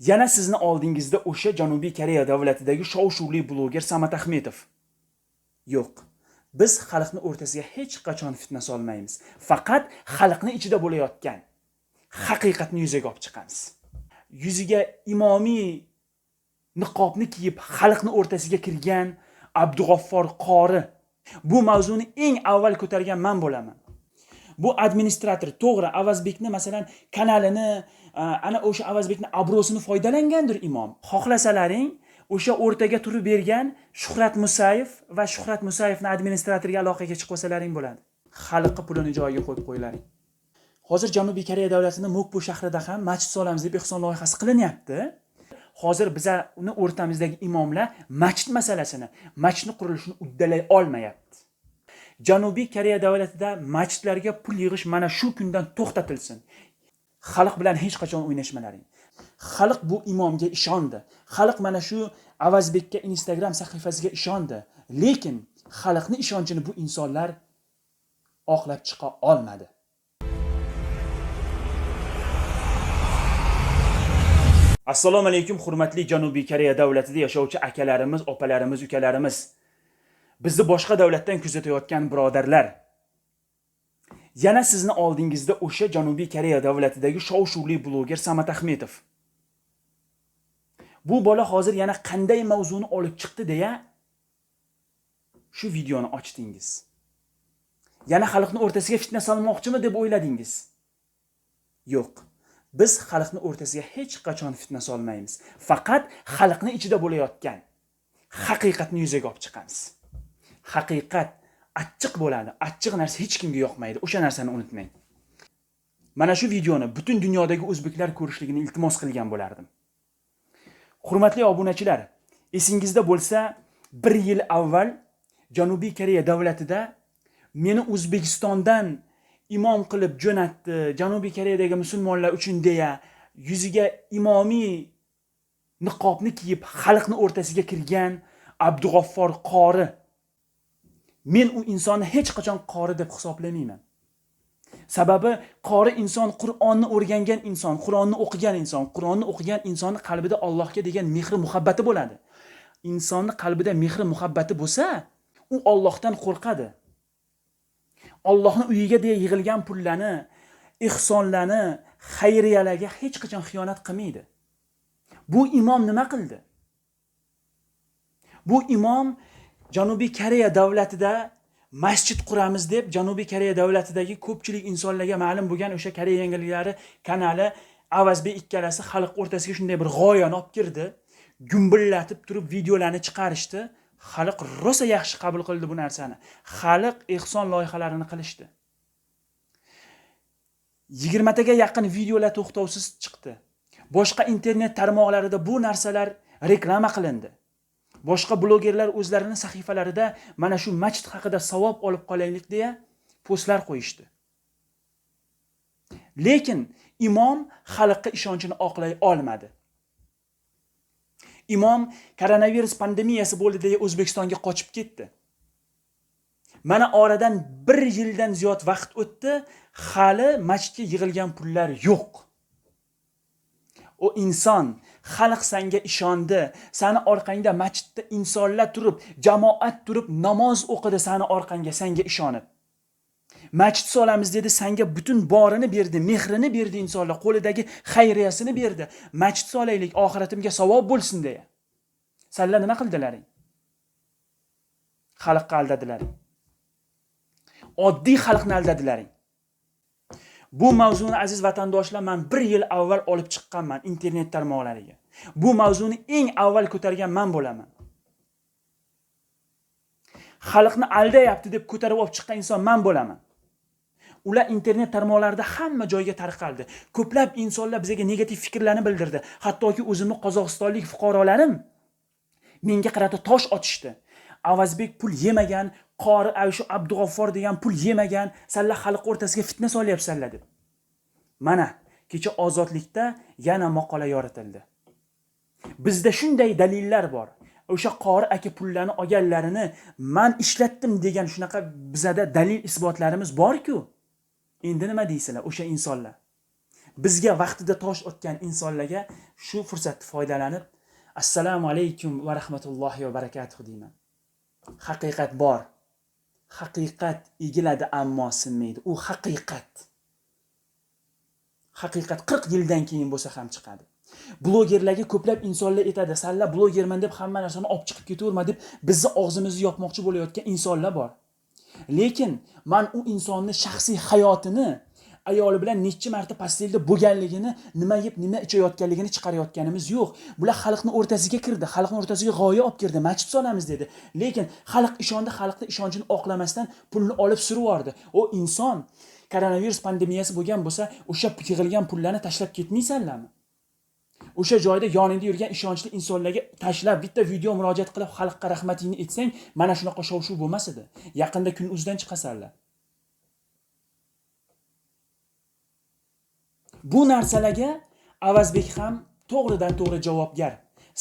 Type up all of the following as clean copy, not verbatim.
Yana sizni oldingizda o'sha Janubiy Koreya davlatidagi shov-shuvli bloger Samat Ahmetov. Yo'q. Biz xalqni o'rtasiga hech qachon fitna solmaymiz. Faqat xalqning ichida bo'layotgan haqiqatni yuzaga olib chiqamiz. Yuziga imomiy niqobni kiyib xalqni o'rtasiga kirgan Abdug'offor qori bu mavzuni eng avval ko'targan men bo'laman. Bu administrator to'g'ri Avazbekni masalan kanalini, ana o'sha Avazbekni obro'sini foydalangandir imom. Xohlasalaring o'sha o'rtaga turib bergan Shuhrat Musayev va Shuhrat Musayevni administratoriga aloqaga chiqib olsalaring bo'ladi. Xalqqa pulini joyiga qo'yib qo'ylaring. Hozir Janubiy Koreya davlatining Mokpo shahrida ham masjid solamiz deb ehson loyihasi qilinyapti. Hozir bizning o'rtamizdagi imomlar masjid masalasini, masjidning qurilishini uddalay olmayapti. Janubiy Koreya davlatida masjidlarga pul yig'ish mana shu kundan to'xtatilsin. Xalq bilan hech qachon o'ynashmalaring. Xalq bu imomga ishondi. Xalq mana shu Avazbekka Instagram sahifasiga ishondi. Lekin xalqning ishonchini bu insonlar oqlab chiqa olmadi. Assalomu alaykum, hurmatli Janubiy Koreya davlatida yashovchi akalarimiz, opalarimiz, ukalarimiz. Bizni boshqa davlatdan kuzatayotgan birodarlar. Yana sizni oldingizda o'sha Janubiy Koreya davlatidagi shov-shuvli bloger Samat Ahmetov. Bu bola hozir yana qanday mavzuni olib chiqdi deya shu videoni ochdingiz. Yana xalqni o'rtasiga fitna solmoqchimi deb o'yladingiz? Yo'q. Biz xalqni o'rtasiga hech qachon fitna solmaymiz. Faqat xalqning ichida bo'layotgan haqiqatni yuzaga olib chiqamiz. Haqiqat achchiq bo'ladi. Achchiq narsa hech kimga yoqmaydi. O'sha narsani unutmang. Mana shu videoni butun dunyodagi o'zbeklar ko'rishligini iltimos qilgan bo'lardim. Hurmatli obunachilar, esingizda bo'lsa, 1 yil avval Janubiy Koreya davlatida meni O'zbekistondan imom qilib jo'natdi, Janubiy Koreyadagi musulmonlar uchun deya yuziga imomiy niqobni kiyib xalqni o'rtasiga kirgan Abdug'offor qori. Men u insonni hech qachon qori deb hisoblamayman. Sababi qori inson Qur'onni o'rgangan inson, Qur'onni o'qigan inson, Qur'onni o'qigan insonning qalbida Allohga degan mehr muhabbati bo'ladi. Insonning qalbida mehr muhabbati bo'lsa, u Allohdan qo'rqadi. Allohning uyiga deya yig'ilgan pullarni, ihsonlarni, xayriyalarga hech qachon xiyonat qilmaydi. Bu imom nima qildi? Bu imom Janubiy Koreya davlatida masjid quramiz deb Janubiy Koreya davlatidagi ko'pchilik insonlarga ma'lum bo'lgan o'sha Koreya yangiliklari kanali Avazbek ikkalasi xalq o'rtasiga shunday bir g'oyani olib kirdi, gumbillatib turib videolarni chiqarishdi. Xalq rosa yaxshi qabul qildi bu narsani. Xalq ehson loyihalarini qilishdi. 20 taga yaqin videolar to'xtovsiz chiqdi. Boshqa internet tarmoqlarida bu narsalar reklama qilindi. Boshqa blogerlar o'zlarining sahifalarida mana shu masjid haqida savob olib qolaylik deya postlar qo'yishdi. Lekin imom xalqqa ishonchini oqlay olmadi. Imom koronavirus pandemiyasi bo'ldi deya O'zbekistonga qochib ketdi. Mana oradan 1 yildan ziyod vaqt o'tdi, hali masjidga yig'ilgan pullar yo'q. O inson, xalq senga ishondi, seni orqangda masjidda insonlar turib, jamoat turib namoz o'qidi seni orqangga, senga ishonib. Masjid solamiz dedi, senga butun borini berdi, mehrini berdi insonlar, qo'lidagi xayriyasini berdi. Masjid solaylik, oxiratimga savob bo'lsin deya. Senlar nima qildilaring? Xalqqa aldadilaring. Oddiy xalqni aldadilaring. Bu mavzuni aziz vatandoshlar men 1 yil avval olib chiqqanman internet tarmoqlariga. Bu mavzuni eng avval ko'targan men bo'laman. Xalqni aldayapti deb ko'tarib olib chiqqan inson men bo'laman. Ular internet tarmoqlarida hamma joyga tarqaldi. Ko'plab insonlar bizga negativ fikrlarni bildirdi. Hattoki o'zimni Qozog'istonlik fuqarolarim menga qarata tosh otishdi. Avazbek pul yemagan, qori shu Abdug'offor degan pul yemagan, senlar xalq o'rtasiga fitna solyapsanlar deb. Mana kecha Ozodlikda yana maqola yoritildi. Bizda shunday dalillar bor. O'sha qori aka pullarni olganlarini men ishlatdim degan shunaqa bizada dalil isbotlarimiz bor-ku. Endi nima deysizlar o'sha insonlar? bizga vaqtida tosh otgan insonlarga shu fursatdan foydalanib assalomu alaykum va rahmatullohi va barakatuh deyman. Haqiqat bor. Haqiqat egiladi, ammo sinmaydi. U haqiqat. Haqiqat 40 yildan keyin bo'lsa ham chiqadi. Blogerlarga ko'plab insonlar aytadi, "Sanlar blogerman deb hamma narsani olib chiqib ketaverma" deb bizni og'zimizni yopmoqchi bo'layotgan insonlar bor. Lekin men u insonni shaxsiy hayotini, ayoli bilan necha marta pastelda bo'lganligini, nima yeb, nima ichayotganligini chiqarayotganimiz yo'q. Bular xalqning o'rtasiga kirdi, xalqning o'rtasiga g'oya olib kirdi, masjid solamiz dedi. Lekin xalq ishondi, xalqning ishonchini oqlamasdan pulni olib suraverdi. O inson koronavirus pandemiyasi bo'lgan bo'lsa, o'sha yig'ilgan pullarni tashlab ketmaysanlarmi? O'sha joyda yoningda yurgan ishonchli insonlarga tashlab bitta video murojaat qilib xalqqa rahmatingni aytsang, mana shunaqa shov-shuv bo'lmas edi. Yaqinda kun o'zidan chiqasanlar. Bu narsalarga Avazbek ham to'g'ridan to'g'ri javobgar.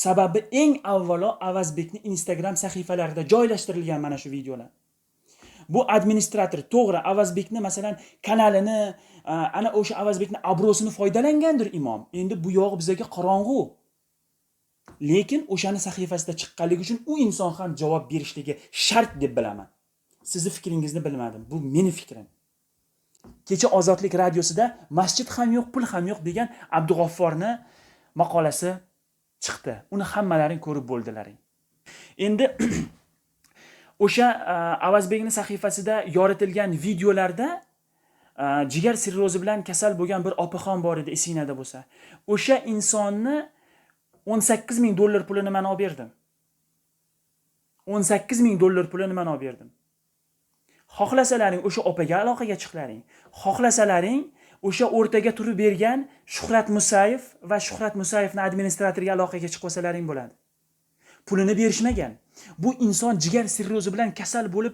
Sababi eng avvalo Avazbekning Instagram sahifalarida joylashtirilgan mana shu videolar. Bu administrator to'g'ri Avazbekni masalan kanalini, ana o'sha Avazbekning obro'sini foydalangandir imom. Endi bu yog'i bizga qorong'u. Lekin o'shani sahifasida chiqqanligi uchun u inson ham javob berishligi shart deb bilaman. Sizni fikringizni bilmadim. Bu meni fikrim. Kecha Ozodlik radiosida masjid ham yo'q, pul ham yo'q degan Abdug'offorning maqolasi chiqdi. Uni hammalaring ko'rib bo'ldilaring. Endi o'sha Avazbekning sahifasida yoritilgan videolarda jigar sirrozi bilan kasal bo'lgan bir opaxon bor edi, esingizda bo'lsa. O'sha insonni $18,000 pulini men olib berdim. $18,000 pulini men olib berdim. Xohlasalaring o'sha opaga aloqaga chiqlaring. Xohlasalaring o'sha o'rtaga turib bergan Shuhrat Musayev va Shuhrat Musayevning administratoriga aloqaga chiqib olsalaring bo'ladi. Pulini berishmagan. Bu inson jigar sirrozi bilan kasal bo'lib,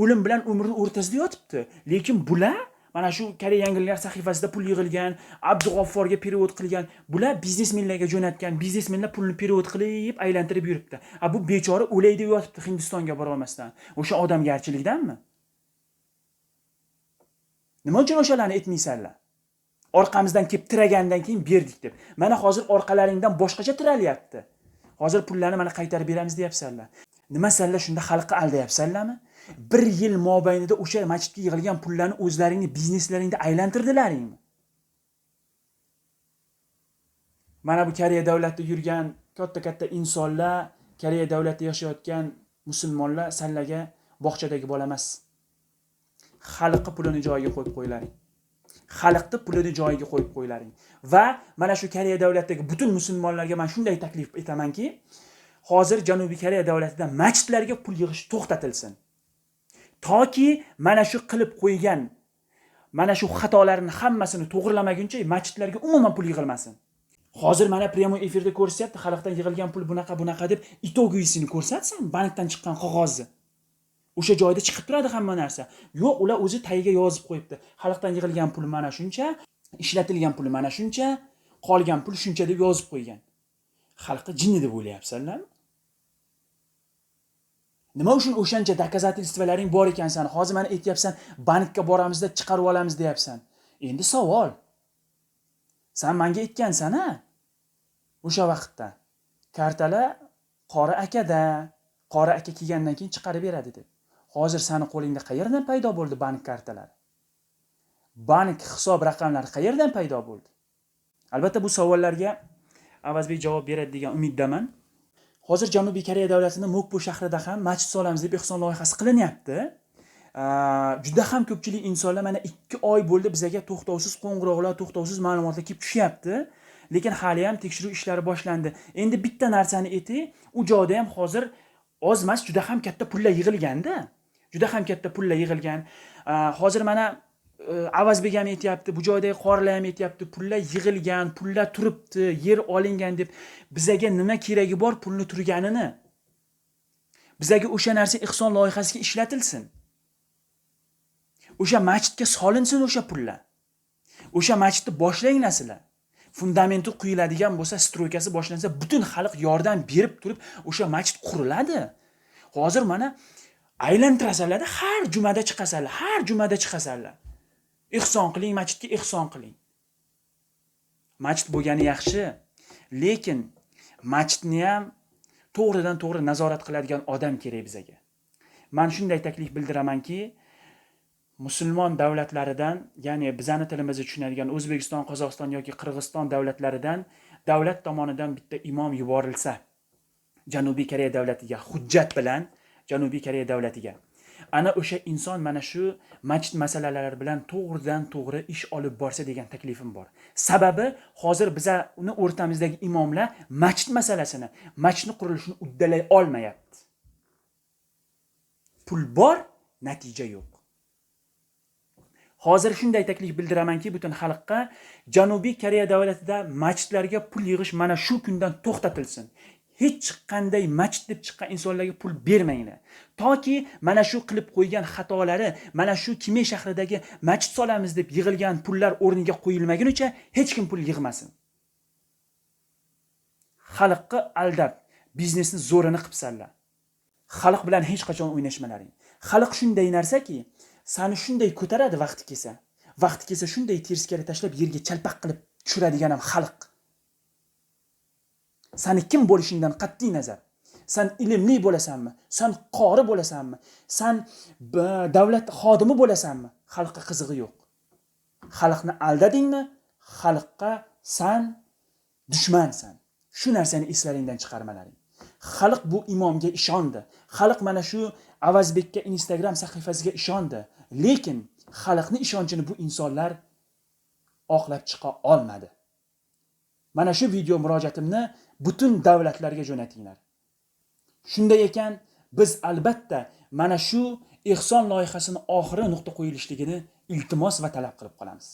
o'lim bilan umrni o'rtasida yotibdi. Lekin bular mana shu Koreya yangiliklar sahifasida pul yig'ilgan, Abdug'offorga perevod qilgan, bular biznesmenlarga jo'natgan, biznesmenlar pulni perevod qilib aylantirib yuribdi. Bu bechora o'lay deb yotibdi Hindistonga bora olmasdan. O'sha odamgarchilikdanmi? Nima uchun o'shalarni aytmaysanlar? Orqamizdan kelib tiragandan keyin berdik deb. Mana hozir orqalaringdan boshqacha tiralyapti. Hozir pullarni mana qaytarib beramiz deyapsanlar. Nima sanlar shunda xalqqa aldayapsanlarmi? 1 yil mobaynida o'sha masjidga yig'ilgan pullarni o'zlaringni bizneslaringda aylantirdilaringmi? Mana bu Koreya davlatida yurgan katta-katta insonlar, Koreya davlatida yashayotgan musulmonlar sanlarga bog'chadagi bola emas. Xalqqa pulini joyiga qo'yib qo'ylaring. Xalqni pulini joyiga qo'yib qo'ylaring. Va mana shu Koreya davlatidagi butun musulmonlarga men shunday taklif etamanki, hozir Janubiy Koreya davlatida masjidlarga pul yig'ish to'xtatilsin. Toki mana shu qilib qo'ygan mana shu xatolarni hammasini to'g'rilamaguncha masjidlarga umuman pul yig'ilmasin. Hozir mana prямой efirda ko'rsatyapti, xalqdan yig'ilgan pul bunaqa deb itogisini ko'rsatsin, bankdan chiqqan qog'ozni. O'sha joyda chiqib turadi hamma narsa. Yo'q, ular o'zi tagiga yozib qo'yibdi. Xalqdan yig'ilgan pul mana shuncha, ishlatilgan pul mana shuncha, qolgan pul shuncha deb yozib qo'ygan. Xalqqa jinni deb o'ylayapsanlarmi? Nima uchun o'shancha doказательстволарing bor ekan sen? Hozir meni aytyapsan, bankka boramizda chiqarib olamiz deyapsan. Endi savol. Sen menga aytgansan-a? O'sha vaqtda kartalar qori akada, qori aka kelgandan keyin chiqarib beradi deb. Hozir seni qo'lingda qayerdan paydo bo'ldi bank kartalari? Bank hisob raqamlari qayerdan paydo bo'ldi? Albatta bu savollarga Avazbek javob beradi degan umiddaman. Hozir Janubiy Koreya davlatining Mokpo shahrida ham masjid solamiz deb ehson loyihasi qilinyapti. Juda ham ko'pchilik insonlar mana 2 oy bo'ldi bizga to'xtovsiz qo'ng'iroqlar, to'xtovsiz ma'lumotlar kelib tushyapti. Lekin hali ham tekshiruv ishlari boshlandi. Endi bitta narsani aytay, u joyda ham hozir oz emas, juda ham katta pullar yig'ilganda. Juda ham katta pullar yig'ilgan. Hozir mana Avazbek ham aytayapti, bu joyda qorilar ham aytayapti, pullar yig'ilgan, pullar turibdi, yer olingan deb. Bizaga nima keragi bor pulni turganini? Bizaga o'sha narsa ehson loyihasiga ishlatilsin. O'sha masjidga solinsin o'sha pullar. O'sha masjidni boshlanglasizlar. Fundamenti quyiladigan bo'lsa, stroykasi boshlansa, butun xalq yordam berib turib o'sha masjid quriladi. Hozir mana aylantirasanlar, har jumada chiqasanlar, har jumada chiqasanlar. Ehson qiling, masjidga ehson qiling. Masjid bo'lgani yaxshi, lekin masjidni ham to'g'ridan to'g'ri nazorat qiladigan odam kerak bizga. Men shunday taklif bildiramanki, musulmon davlatlaridan, ya'ni bizning tilimizni tushunadigan O'zbekiston, Qozog'iston yoki Qirg'iziston davlatlaridan davlat tomonidan bitta imom yuborilsa, Janubiy Koreya davlatiga hujjat bilan Janubiy Koreya davlatiga. Ana o'sha inson mana shu masjid masalalari bilan to'g'ridan to'g'ri ish olib borsa degan taklifim bor. Sababi hozir bizning o'rtamizdagi imomlar masjid masalasini, masjidni qurilishini uddalay olmayapti. Pul bor, natija yo'q. Hozir shunday taklif bildiramanki, butun xalqqa Janubiy Koreya davlatida masjidlarga pul yig'ish mana shu kundan to'xtatilsin. Hech qanday masjid deb chiqqan insonlarga pul bermanglar. Toki mana shu qilib qo'ygan xatolari, mana shu Kime shahridagi masjid solamiz deb yig'ilgan pullar o'rniga qo'yilmagunicha hech kim pul yig'masin. Xalqqa aldab, biznesni zo'rini qilibsanlar. Xalq bilan hech qachon o'ynashmalaring. Xalq shunday narsaki, seni shunday ko'taradi vaqti kelsa. Vaqti kelsa shunday terskari tashlab yerga chalpaq qilib tushiradigan ham xalq. Seni kim bo'lishingdan qat'iy nazar. Sen ilmli bo'lasanmi? Sen qori bo'lasanmi? Sen davlat xodimi bo'lasanmi? Xalqqa qizig'i yo'q. Xalqni aldadingmi? Xalqqa sen dushmansan. Shu narsani eslaringdan chiqarmalaring. Xalq bu imomga ishondi. Xalq mana shu Avazbekka Instagram sahifasiga ishondi. Lekin xalqning ishonchini bu insonlar oqlab chiqa olmadi. Mana shu video murojaatimni butun davlatlarga jo'natinglar. Shunday ekan, biz albatta mana shu ehson loyihasini oxiri nuqta qo'yilishligini iltimos va talab qilib qolamiz.